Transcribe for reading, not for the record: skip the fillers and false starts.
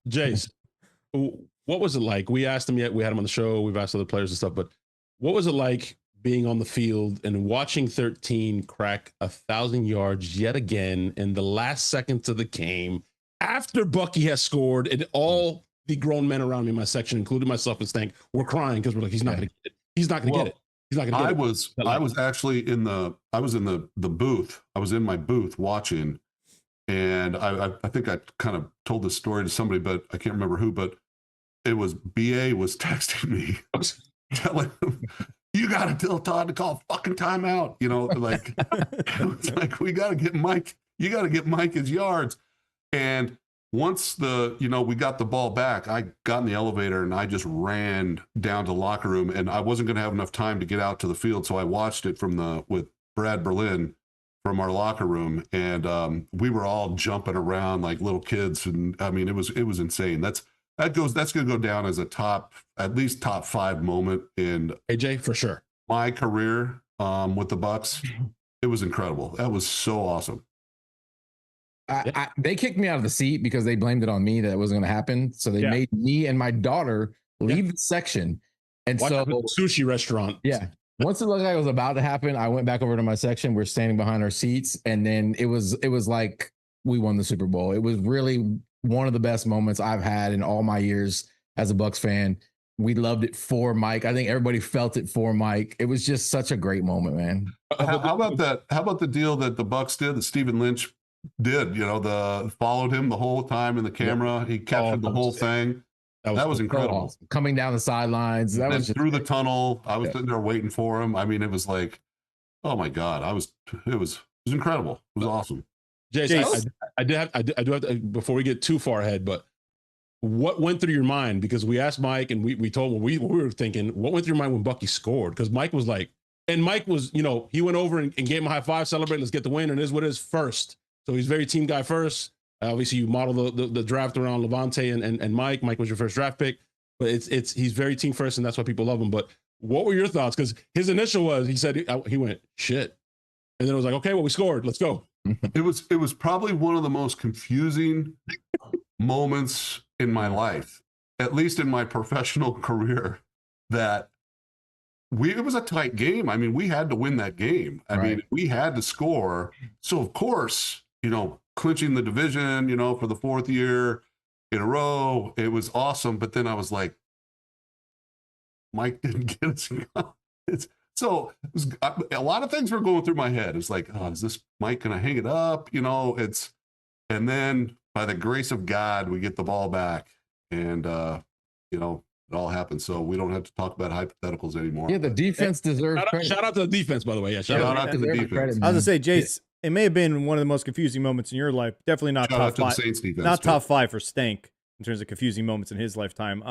Jace, what was it like? We asked him yet. We had him on the show. We've asked other players and stuff, but what was it like being on the field and watching 13 crack 1,000 yards yet again in the last seconds of the game after Bucky has scored, and all the grown men around me in my section, including myself and Stank, were crying because we're like, he's not going to get it. He's not going to get it. He's not going to get it. I was actually in the booth. I was in my booth watching, and I think I kind of told this story to somebody, but I can't remember who, but it was BA was texting me telling him, you got to tell Todd to call fucking timeout. You know, like, it's like, we got to get Mike, you got to get Mike his yards. And once we got the ball back, I got in the elevator and I just ran down to the locker room, and I wasn't going to have enough time to get out to the field. So I watched it with Brad Berlin from our locker room. And we were all jumping around like little kids. And I mean, it was insane. That's going to go down as at least top 5 moment in AJ for sure. My career with the Bucs. It was incredible. That was so awesome. They kicked me out of the seat because they blamed it on me that it wasn't going to happen. So they made me and my daughter leave the section. And Watch the sushi restaurant. Yeah. Once it looked like it was about to happen, I went back over to my section. We're standing behind our seats. And then it was like we won the Super Bowl. It was really one of the best moments I've had in all my years as a Bucs fan. We loved it for Mike. I think everybody felt it for Mike. It was just such a great moment, man. How about that? How about the deal that the Bucs did, that Stephen Lynch did? You know, followed him the whole time in the camera. He captured the whole thing. That was incredible. Awesome. Coming down the sidelines. That was just through the tunnel. I was sitting there waiting for him. I mean, it was like, oh my God. It was incredible. It was awesome. Jace, I do have to, before we get too far ahead, but what went through your mind? Because we asked Mike and we told him what we were thinking. What went through your mind when Bucky scored? Because Mike was like, and Mike was, he went over and gave him a high five, celebrate, let's get the win, and is what is first. So he's very team guy first. Obviously, you model the draft around Levante and Mike. Mike was your first draft pick, but he's very team first, and that's why people love him. But what were your thoughts? Because his initial was, he said he went shit, and then it was like, okay, well, we scored, let's go. It was probably one of the most confusing moments in my life, at least in my professional career, that it was a tight game. I mean, we had to win that game. I mean, we had to score. So of course, clinching the division, for the 4th year in a row, it was awesome. But then I was like, Mike didn't get us. So a lot of things were going through my head. It's like, oh, is this Mike going to hang it up? And then by the grace of God, we get the ball back, and it all happens. So we don't have to talk about hypotheticals anymore. Yeah, the defense deserves credit. Shout out to the defense, by the way. Yeah, shout out to the defense. I was gonna say, Jace, it may have been one of the most confusing moments in your life. Definitely not top 5. Not top 5 for Stank in terms of confusing moments in his lifetime.